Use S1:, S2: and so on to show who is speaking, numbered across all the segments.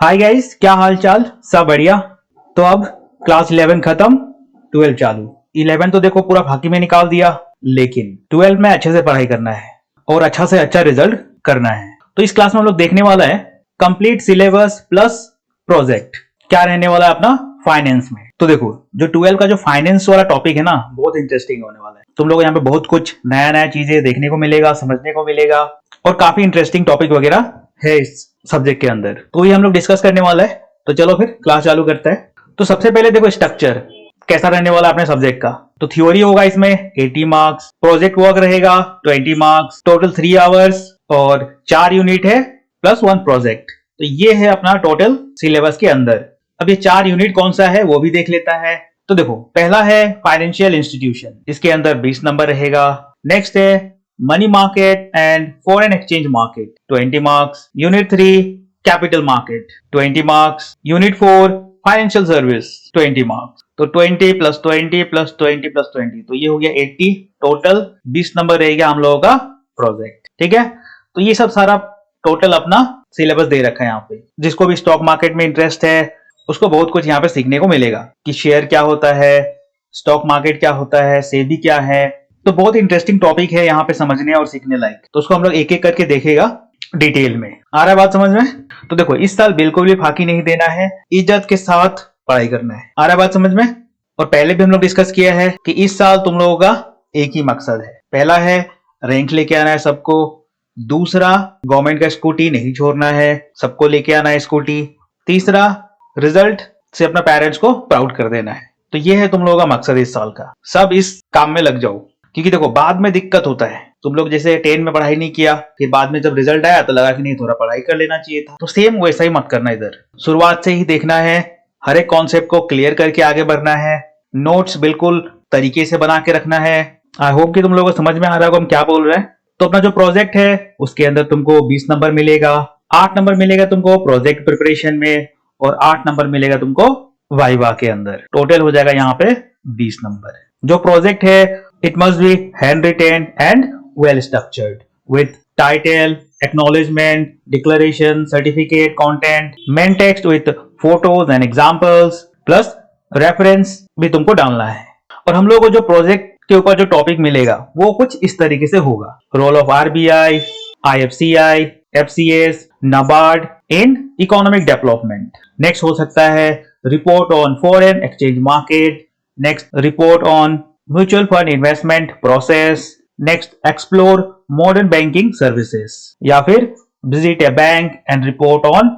S1: Hi guys, क्या हाल चाल? सब बढ़िया। तो अब क्लास 11 खत्म, 12 चालू। 11 तो देखो पूरा फाकी में निकाल दिया, लेकिन 12 में अच्छे से पढ़ाई करना है और अच्छा से अच्छा रिजल्ट करना है। तो इस क्लास में हम लोग देखने वाला है कंप्लीट सिलेबस प्लस प्रोजेक्ट। क्या रहने वाला है अपना फाइनेंस में। तो देखो जो 12 का जो फाइनेंस वाला टॉपिक है ना, बहुत इंटरेस्टिंग होने वाला है। तुम लोग यहाँ पे बहुत कुछ नया नया चीजें देखने को मिलेगा, समझने को मिलेगा और काफी इंटरेस्टिंग टॉपिक वगैरह है इस सब्जेक्ट के अंदर। तो ये हम लोग डिस्कस करने वाला है। तो चलो फिर क्लास चालू करते हैं। तो सबसे पहले देखो स्ट्रक्चर कैसा रहने वाला है अपने सब्जेक्ट का। तो थ्योरी होगा इसमें 80 मार्क्स, प्रोजेक्ट वर्क रहेगा 20 मार्क्स, टोटल 3 आवर्स और 4 यूनिट है प्लस 1 प्रोजेक्ट। तो ये है अपना टोटल सिलेबस के अंदर। अब ये 4 यूनिट कौन सा है वो भी देख लेता है। तो देखो पहला है फाइनेंशियल इंस्टीट्यूशन, इसके अंदर 20 नंबर रहेगा। नेक्स्ट है money market and foreign exchange market, 20 marks. Unit 3 capital market, 20 marks. Unit 4 financial service, 20 marks. तो 20 प्लस 20 प्लस 20 प्लस 20, तो ये हो गया 80। टोटल 20 नंबर रहेगा हम लोगों का प्रोजेक्ट। ठीक है, तो ये सब सारा टोटल अपना सिलेबस दे रखा है यहाँ पे। जिसको भी स्टॉक मार्केट में इंटरेस्ट है उसको बहुत कुछ यहाँ पे सीखने को मिलेगा कि शेयर क्या होता है, स्टॉक मार्केट क्या होता है, सेबी क्या है। तो बहुत इंटरेस्टिंग टॉपिक है यहाँ पे समझने और सीखने लायक। तो उसको हम लोग एक एक करके देखेगा डिटेल में। आ रहा है बात समझ में? तो देखो इस साल बिल्कुल भी फाकी नहीं देना है, इज्जत के साथ पढ़ाई करना है। आ रहा है बात समझ में? और पहले भी हम लोग डिस्कस किया है कि इस साल तुम लोगों का एक ही मकसद है। पहला है रैंक लेके आना है सबको। दूसरा गवर्नमेंट का स्कूटी नहीं छोड़ना है, सबको लेके आना है स्कूटी। तीसरा रिजल्ट से अपना पेरेंट्स को प्राउड कर देना है। तो ये है तुम लोगों का मकसद इस साल का। सब इस काम में लग जाओ, क्योंकि देखो बाद में दिक्कत होता है। तुम लोग जैसे 10 में पढ़ाई नहीं किया, फिर बाद में जब रिजल्ट आया तो लगा कि नहीं थोड़ा पढ़ाई कर लेना चाहिए था। तो सेम वैसा ही मत करना। इधर शुरुआत से ही देखना है, हर एक कॉन्सेप्ट को क्लियर करके आगे बढ़ना है। नोट्स बिल्कुल तरीके से बना के रखना है। आई होप कि तुम लोगों को समझ में आ रहा होगा हम क्या बोल रहे हैं। तो अपना जो प्रोजेक्ट है उसके अंदर तुमको 20 नंबर मिलेगा। 8 नंबर मिलेगा तुमको प्रोजेक्ट प्रिपरेशन में और 8 नंबर मिलेगा तुमको वाइवा के अंदर। टोटल हो जाएगा यहाँ पे 20 नंबर। जो प्रोजेक्ट है it must be hand retain and well structured with title, acknowledgement, declaration, certificate, content, main text with photos and examples plus reference भी तुमको डालना है। और हम लोगों को जो प्रोजेक्ट के ऊपर जो टॉपिक मिलेगा वो कुछ इस तरीके से होगा। Role of RBI, IFCI, FCS, NABARD in economic development. Next हो सकता है report on foreign exchange market. Next report on mutual fund investment process. Next explore modern banking services, या फिर visit a bank and report on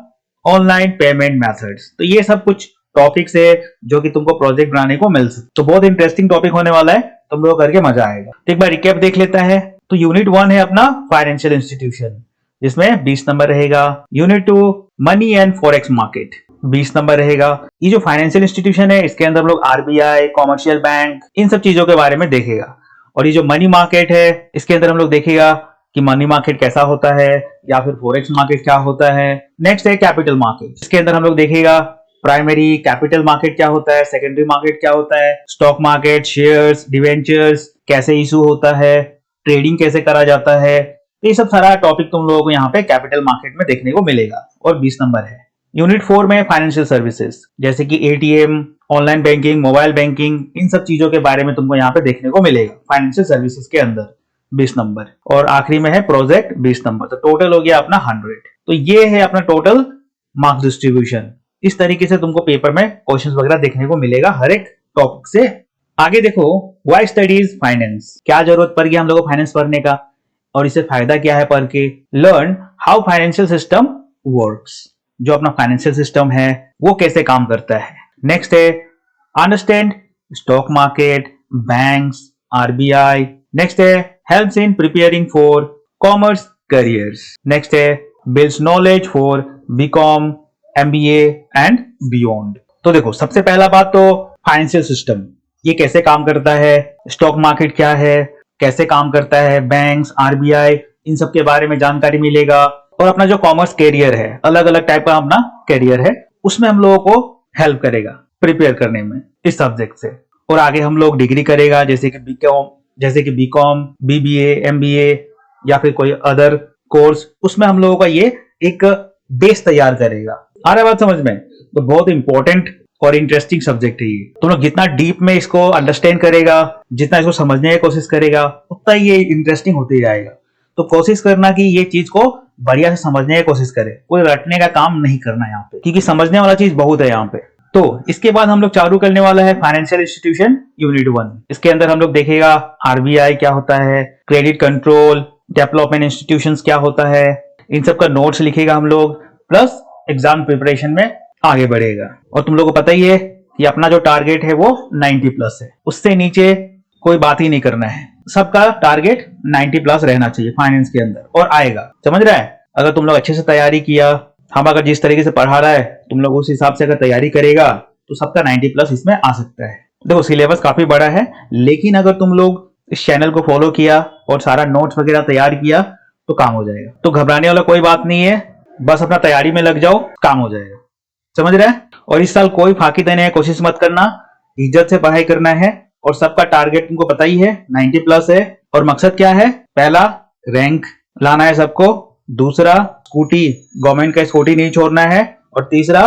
S1: online payment methods. तो ये सब कुछ topics है जो कि तुमको प्रोजेक्ट बनाने को मिल सकते। तो बहुत इंटरेस्टिंग टॉपिक होने वाला है, तुम लोग करके मजा आएगा। तो एक बार रिकैप देख लेता है। तो यूनिट 1 है अपना फाइनेंशियल इंस्टीट्यूशन, जिसमें 20 नंबर रहेगा। Unit 2 money and forex market, 20 number रहेगा। ये जो फाइनेंशियल इंस्टीट्यूशन है इसके अंदर हम लोग आरबीआई, कॉमर्शियल बैंक, इन सब चीजों के बारे में देखेगा। और ये जो मनी मार्केट है इसके अंदर हम लोग देखेगा कि मनी मार्केट कैसा होता है या फिर फॉरेक्स मार्केट क्या होता है। नेक्स्ट है कैपिटल मार्केट, इसके अंदर हम लोग देखेगा प्राइमरी कैपिटल मार्केट क्या होता है, सेकेंडरी मार्केट क्या होता है, स्टॉक मार्केट, शेयर्स, डिवेंचर्स कैसे इशू होता है, ट्रेडिंग कैसे करा जाता है। ये सब सारा टॉपिक तुम लोगों को यहाँ पे कैपिटल मार्केट में देखने को मिलेगा और 20 नंबर है। यूनिट 4 में फाइनेंशियल सर्विसेज, जैसे कि ATM, online banking, mobile banking, इन सब चीजों के बारे में तुमको यहाँ पे देखने को मिलेगा फाइनेंशियल सर्विसेज के अंदर, 20 नंबर। और आखिरी में है प्रोजेक्ट, 20 नंबर। तो टोटल हो गया अपना 100। तो ये है अपना टोटल मार्क्स डिस्ट्रीब्यूशन। इस तरीके से तुमको पेपर में क्वेश्चंस वगैरह देखने को मिलेगा हर एक टॉपिक से। आगे देखो व्हाई स्टडीज फाइनेंस, क्या जरूरत पड़ गई हम लोगों को फाइनेंस पढ़ने का और इससे फायदा क्या है पढ़ के। Learn how financial system works, जो अपना फाइनेंशियल सिस्टम है वो कैसे काम करता है। नेक्स्ट है understand stock market, banks, RBI. Next है helps in preparing for commerce careers. Next है builds knowledge for BCom, MBA and beyond. तो देखो सबसे पहला बात तो फाइनेंशियल सिस्टम, ये कैसे काम करता है, स्टॉक मार्केट क्या है, कैसे काम करता है, बैंक्स, आरबीआई, इन सब के बारे में जानकारी मिलेगा। और अपना जो कॉमर्स कैरियर है, अलग अलग टाइप का अपना कैरियर है, उसमें हम लोगों को हेल्प करेगा प्रिपेयर करने में इस सब्जेक्ट से। और आगे हम लोग डिग्री करेगा जैसे कि बीकॉम, बीबीए, एमबीए या फिर कोई अदर कोर्स, उसमें हम लोगों का ये एक बेस तैयार करेगा। आ रहा है बात समझ में? तो बहुत इंपॉर्टेंट और इंटरेस्टिंग सब्जेक्ट है ये। तुम लोग जितना डीप में इसको अंडरस्टैंड करेगा, जितना इसको समझने की कोशिश करेगा, उतना ये इंटरेस्टिंग होते जाएगा। तो कोशिश करना कि ये चीज को बढ़िया से समझने की कोशिश करे, कोई रटने का काम नहीं करना यहाँ पे, क्योंकि समझने वाला चीज बहुत है यहाँ पे। तो इसके बाद हम लोग चालू करने वाला है फाइनेंशियल इंस्टीट्यूशन यूनिट 1। इसके अंदर हम लोग देखेगा आरबीआई क्या होता है, क्रेडिट कंट्रोल, डेवलपमेंट इंस्टीट्यूशंस क्या होता है, इन सब का नोट्स लिखेगा हम लोग, प्लस एग्जाम प्रिपरेशन में आगे बढ़ेगा। और तुम लोग को पता ही है कि अपना जो टारगेट है वो 90 प्लस है, उससे नीचे कोई बात ही नहीं करना है। सबका टारगेट 90 प्लस रहना चाहिए फाइनेंस के अंदर, और आएगा। समझ रहा है? अगर तुम लोग अच्छे से तैयारी किया, हम अगर जिस तरीके से पढ़ा रहा है तुम लोग उस हिसाब से अगर तैयारी करेगा तो सबका 90 प्लस इसमें आ सकता है। देखो सिलेबस काफी बड़ा है, लेकिन अगर तुम लोग इस चैनल को फॉलो किया और सारा नोट्स वगैरह तैयार किया तो काम हो जाएगा। तो घबराने वाला कोई बात नहीं है, बस अपना तैयारी में लग जाओ, काम हो जाएगा। समझ रहे हैं? और इस साल कोई फाकी देने की कोशिश मत करना, इज्जत से पढ़ाई करना है। और सबका टारगेट तुमको पता ही है 90 प्लस है। और मकसद क्या है? पहला रैंक लाना है सबको, दूसरा स्कूटी, गवर्नमेंट का स्कूटी नहीं छोड़ना है, और तीसरा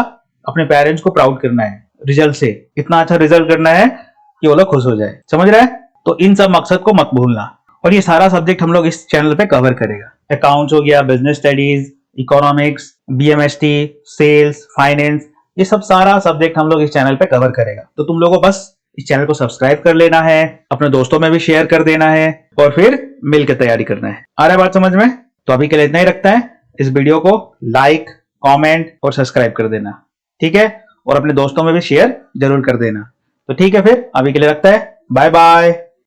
S1: अपने पेरेंट्स को प्राउड करना है रिजल्ट से। इतना अच्छा रिजल्ट करना है कि वो लोग खुश हो जाए। समझ रहे हैं? तो इन सब मकसद को मत भूलना। और ये सारा सब्जेक्ट हम लोग इस चैनल पे कवर करेगा। अकाउंट्स हो गया, business studies, economics, BMST, sales, finance, ये सब सारा सब्जेक्ट हम लोग इस चैनल पे कवर करेगा। तो तुम लोगों को बस इस चैनल को सब्सक्राइब कर लेना है, अपने दोस्तों में भी शेयर कर देना है, और फिर मिलकर तैयारी करना है। आ रहा है बात समझ में? तो अभी के लिए इतना ही रखता है। इस वीडियो को लाइक, कमेंट और सब्सक्राइब कर देना, ठीक है? और अपने दोस्तों में भी शेयर जरूर कर देना। तो ठीक है, फिर अभी के लिए रखता है। Bye bye.